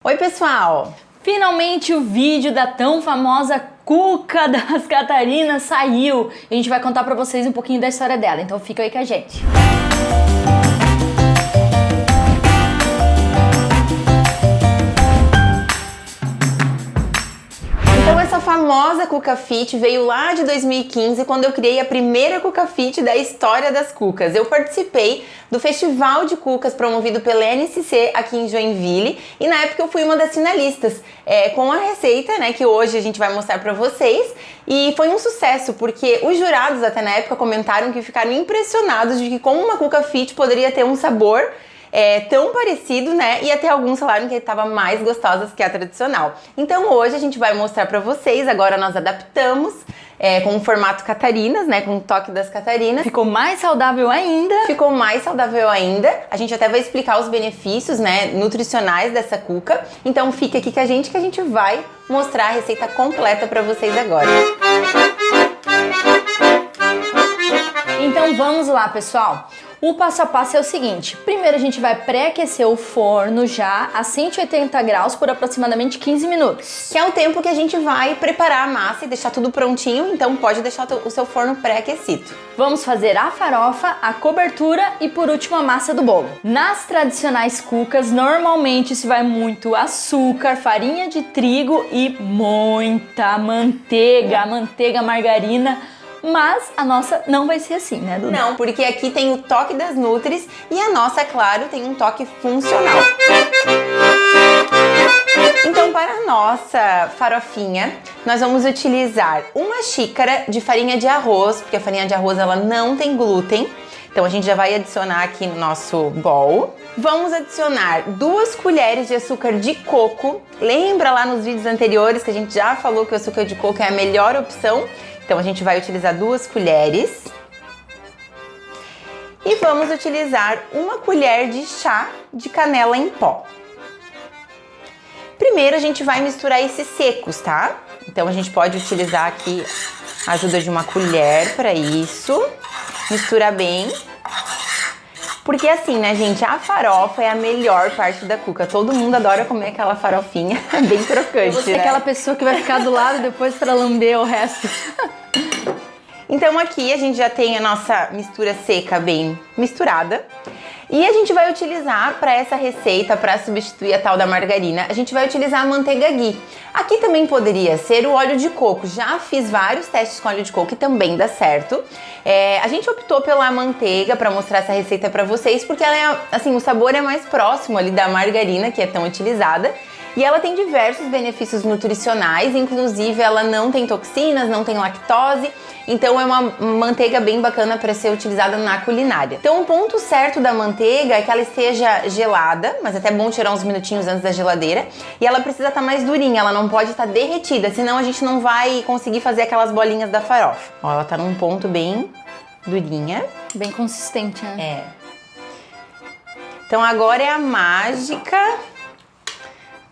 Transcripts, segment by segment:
Oi pessoal! Finalmente o vídeo da tão famosa Cuca das Catarinas saiu. A gente vai contar pra vocês um pouquinho da história dela, então fica aí com a gente. Então essa famosa Cuca Fit veio lá de 2015, quando eu criei a primeira Cuca Fit da história das cucas. Eu participei do Festival de Cucas promovido pela NCC aqui em Joinville e na época eu fui uma das finalistas com a receita, né, que hoje a gente vai mostrar pra vocês, e foi um sucesso porque os jurados até na época comentaram que ficaram impressionados de que como uma Cuca Fit poderia ter um sabor tão parecido, né? E até alguns falaram que estava mais gostosa que a tradicional. Então hoje a gente vai mostrar pra vocês, agora nós adaptamos com o formato Catarinas, né? Com o toque das Catarinas. Ficou mais saudável ainda. Ficou mais saudável ainda. A gente até vai explicar os benefícios, né, nutricionais dessa cuca. Então fica aqui com a gente que a gente vai mostrar a receita completa pra vocês agora. Então vamos lá, pessoal. O passo a passo é o seguinte: primeiro a gente vai pré-aquecer o forno já a 180 graus por aproximadamente 15 minutos. Que é o tempo que a gente vai preparar a massa e deixar tudo prontinho, então pode deixar o seu forno pré-aquecido. Vamos fazer a farofa, a cobertura e por último a massa do bolo. Nas tradicionais cucas, normalmente se vai muito açúcar, farinha de trigo e muita manteiga, margarina. Mas a nossa não vai ser assim, né, Duda? Não, porque aqui tem o toque das nutris e a nossa, claro, tem um toque funcional. Então, para a nossa farofinha, nós vamos utilizar uma xícara de farinha de arroz, porque a farinha de arroz ela não tem glúten. Então a gente já vai adicionar aqui no nosso bowl. Vamos adicionar 2 colheres de açúcar de coco. Lembra lá nos vídeos anteriores que a gente já falou que o açúcar de coco é a melhor opção? Então a gente vai utilizar 2 colheres. E vamos utilizar 1 colher de chá de canela em pó. Primeiro a gente vai misturar esses secos, tá? Então a gente pode utilizar aqui a ajuda de 1 colher para isso. Mistura bem. Porque assim, né, gente, a farofa é a melhor parte da cuca. Todo mundo adora comer aquela farofinha bem crocante, Você né? é aquela pessoa que vai ficar do lado depois para lamber o resto. Então aqui a gente já tem a nossa mistura seca bem misturada. E a gente vai utilizar para essa receita, para substituir a tal da margarina, a gente vai utilizar a manteiga ghee. Aqui também poderia ser o óleo de coco. Já fiz vários testes com óleo de coco e também dá certo. A gente optou pela manteiga para mostrar essa receita para vocês, porque ela é, assim, o sabor é mais próximo ali da margarina, que é tão utilizada. E ela tem diversos benefícios nutricionais, inclusive ela não tem toxinas, não tem lactose, então é uma manteiga bem bacana para ser utilizada na culinária. Então o ponto certo da manteiga é que ela esteja gelada, mas é até bom tirar uns minutinhos antes da geladeira, e ela precisa estar mais durinha, ela não pode estar derretida, senão a gente não vai conseguir fazer aquelas bolinhas da farofa. Ó, ela tá num ponto bem durinha. Bem consistente, né? Então agora é a mágica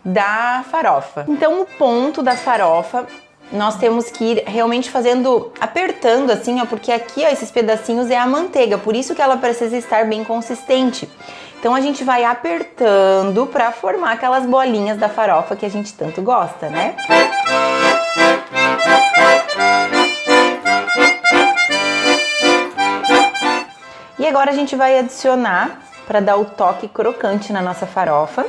da farofa. Então o ponto da farofa nós temos que ir realmente fazendo, apertando assim, ó, porque aqui, ó, esses pedacinhos é a manteiga, por isso que ela precisa estar bem consistente. Então a gente vai apertando para formar aquelas bolinhas da farofa que a gente tanto gosta, né? E agora a gente vai adicionar, para dar o toque crocante na nossa farofa,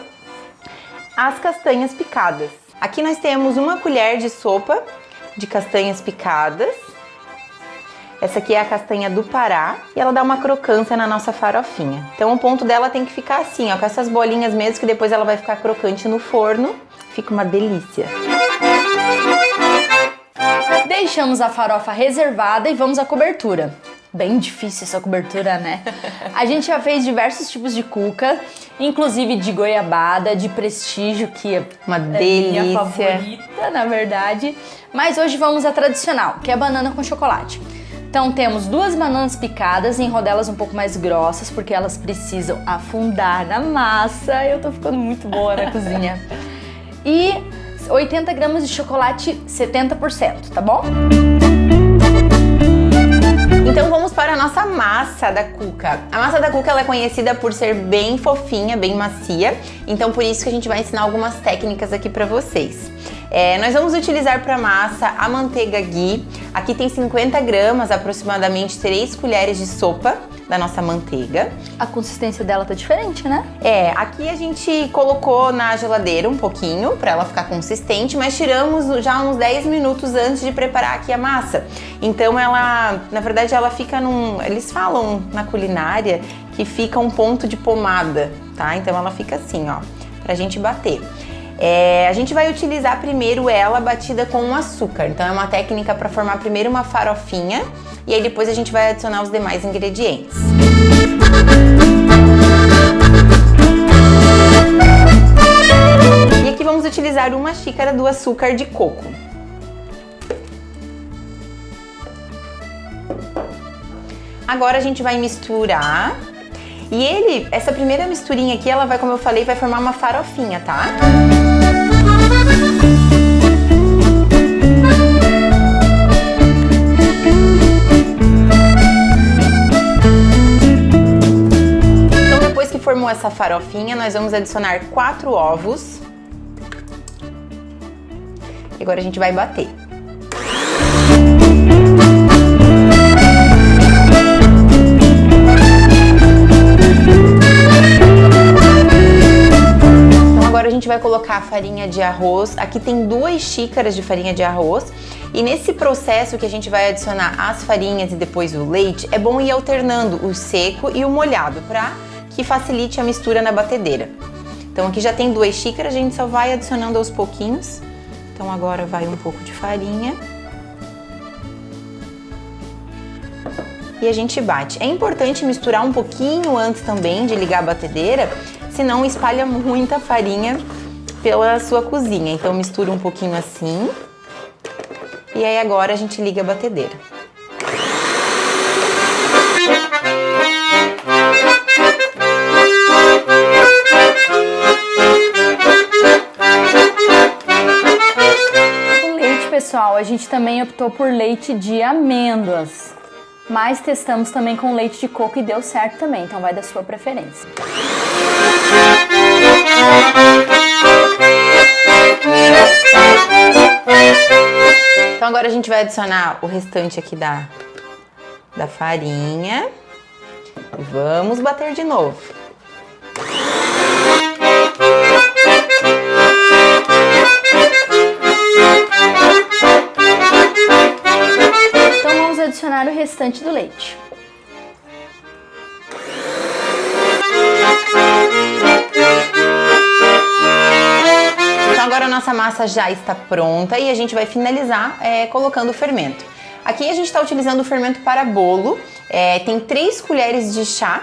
as castanhas picadas. Aqui nós temos 1 colher de sopa de castanhas picadas. Essa aqui é a castanha do Pará e ela dá uma crocância na nossa farofinha. Então o ponto dela tem que ficar assim, ó, com essas bolinhas mesmo, que depois ela vai ficar crocante no forno. Fica uma delícia. Deixamos a farofa reservada e vamos à cobertura. Bem difícil essa cobertura, né? A gente já fez diversos tipos de cuca, inclusive de goiabada, de prestígio, que é uma delícia, minha favorita, na verdade. Mas hoje vamos à tradicional, que é a banana com chocolate. Então temos 2 bananas picadas em rodelas um pouco mais grossas, porque elas precisam afundar na massa. Eu tô ficando muito boa na cozinha. E 80 gramas de chocolate 70%, tá bom? Então vamos para a nossa massa da cuca. A massa da cuca ela é conhecida por ser bem fofinha, bem macia, então por isso que a gente vai ensinar algumas técnicas aqui para vocês. Nós vamos utilizar para massa a manteiga ghee. Aqui tem 50 gramas, aproximadamente 3 colheres de sopa da nossa manteiga. A consistência dela tá diferente, né? Aqui a gente colocou na geladeira um pouquinho para ela ficar consistente, mas tiramos já uns 10 minutos antes de preparar aqui a massa. Então ela, na verdade, ela fica eles falam na culinária que fica um ponto de pomada, tá? Então ela fica assim, ó, pra gente bater. A gente vai utilizar primeiro ela batida com açúcar, então é uma técnica para formar primeiro uma farofinha e aí depois a gente vai adicionar os demais ingredientes. E aqui vamos utilizar 1 xícara do açúcar de coco. Agora a gente vai misturar. E essa primeira misturinha aqui, ela vai, como eu falei, vai formar uma farofinha, tá? Então, depois que formou essa farofinha, nós vamos adicionar 4 ovos. E agora a gente vai bater. A gente vai colocar a farinha de arroz. Aqui tem 2 xícaras de farinha de arroz. E nesse processo que a gente vai adicionar as farinhas e depois o leite, é bom ir alternando o seco e o molhado para que facilite a mistura na batedeira. Então aqui já tem 2 xícaras, a gente só vai adicionando aos pouquinhos. Então agora vai um pouco de farinha. E a gente bate. É importante misturar um pouquinho antes também de ligar a batedeira, senão espalha muita farinha pela sua cozinha. Então mistura um pouquinho assim. E aí agora a gente liga a batedeira. O leite, pessoal, a gente também optou por leite de amêndoas. Mas testamos também com leite de coco e deu certo também, então vai da sua preferência. Então agora a gente vai adicionar o restante aqui da farinha e vamos bater de novo. Então vamos adicionar o restante do leite. Então agora a nossa massa já está pronta e a gente vai finalizar colocando o fermento. Aqui a gente está utilizando o fermento para bolo, tem 3 colheres de chá.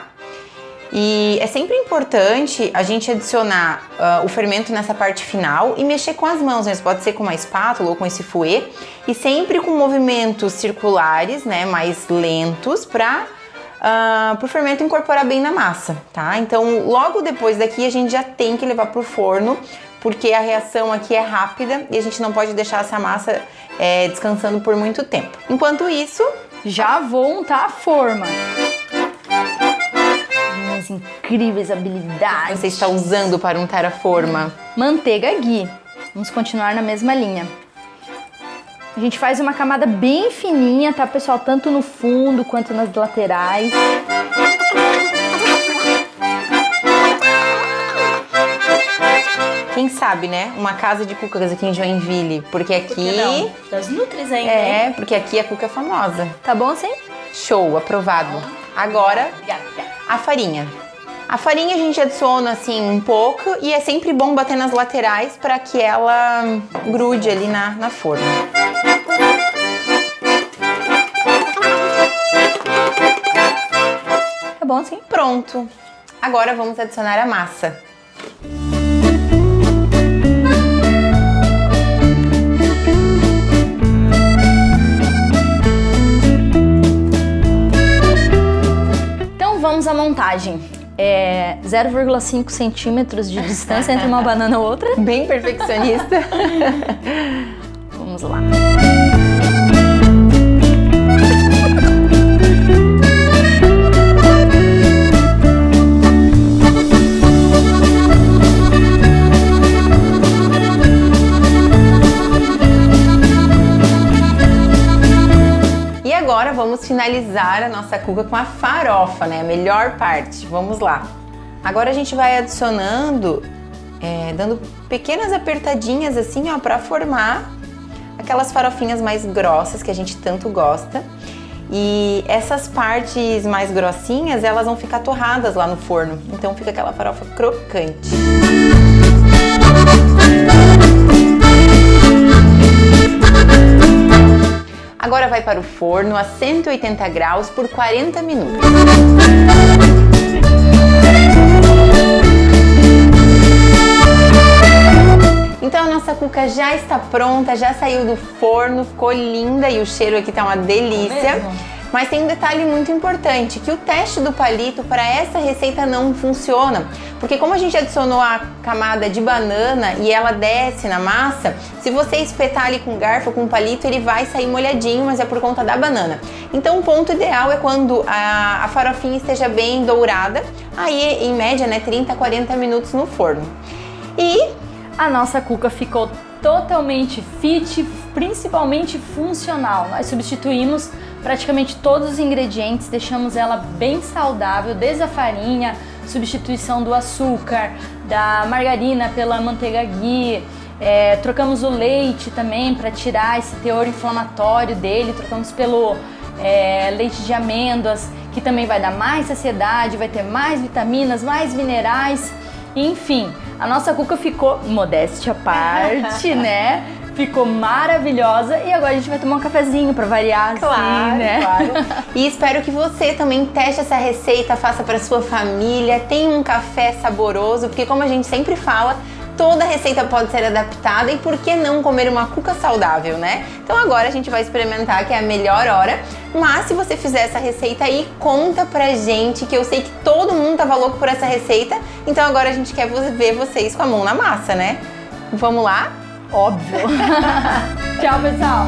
E é sempre importante a gente adicionar o fermento nessa parte final e mexer com as mãos, mas pode ser com uma espátula ou com esse fouet, e sempre com movimentos circulares, né, mais lentos, para o fermento incorporar bem na massa, tá? Então logo depois daqui a gente já tem que levar para o forno, porque a reação aqui é rápida e a gente não pode deixar essa massa descansando por muito tempo. Enquanto isso, já vou untar a forma. Minhas incríveis habilidades. Você está usando para untar a forma? Manteiga ghee. Vamos continuar na mesma linha. A gente faz uma camada bem fininha, tá, pessoal? Tanto no fundo quanto nas laterais. Quem sabe, né? Uma casa de cucas aqui em Joinville, porque aqui... Das Nutris ainda. Porque aqui a cuca é famosa. Tá bom assim? Show, aprovado. Agora, a farinha. A farinha a gente adiciona assim um pouco e é sempre bom bater nas laterais para que ela grude ali na forma. Tá bom assim? Pronto. Agora vamos adicionar a massa. Vamos à montagem. 0,5 centímetros de distância entre uma banana e outra. Bem perfeccionista. Vamos lá. vamos finalizar a nossa cuca com a farofa, né? A melhor parte. Vamos lá. Agora a gente vai adicionando, dando pequenas apertadinhas assim, ó, pra formar aquelas farofinhas mais grossas que a gente tanto gosta. E essas partes mais grossinhas, elas vão ficar torradas lá no forno. Então fica aquela farofa crocante. Agora vai para o forno a 180 graus por 40 minutos. Então a nossa cuca já está pronta, já saiu do forno, ficou linda e o cheiro aqui tá uma delícia. Mas tem um detalhe muito importante, que o teste do palito para essa receita não funciona. Porque como a gente adicionou a camada de banana e ela desce na massa, se você espetar ali com garfo, com palito, ele vai sair molhadinho, mas é por conta da banana. Então o ponto ideal é quando a farofinha esteja bem dourada, aí em média, né, 30 a 40 minutos no forno. E a nossa cuca ficou totalmente fit, principalmente funcional. Nós substituímos praticamente todos os ingredientes, deixamos ela bem saudável, desde a farinha, substituição do açúcar, da margarina pela manteiga ghee, trocamos o leite também para tirar esse teor inflamatório dele, trocamos pelo leite de amêndoas, que também vai dar mais saciedade, vai ter mais vitaminas, mais minerais, enfim, a nossa cuca ficou, modéstia à parte, né? Ficou maravilhosa e agora a gente vai tomar um cafezinho pra variar, claro, assim, né? Claro. E espero que você também teste essa receita, faça para sua família, tenha um café saboroso, porque como a gente sempre fala, toda receita pode ser adaptada e por que não comer uma cuca saudável, né? Então agora a gente vai experimentar, que é a melhor hora, mas se você fizer essa receita aí, conta pra gente, que eu sei que todo mundo tava louco por essa receita, então agora a gente quer ver vocês com a mão na massa, né? Vamos lá? Óbvio. Tchau, pessoal.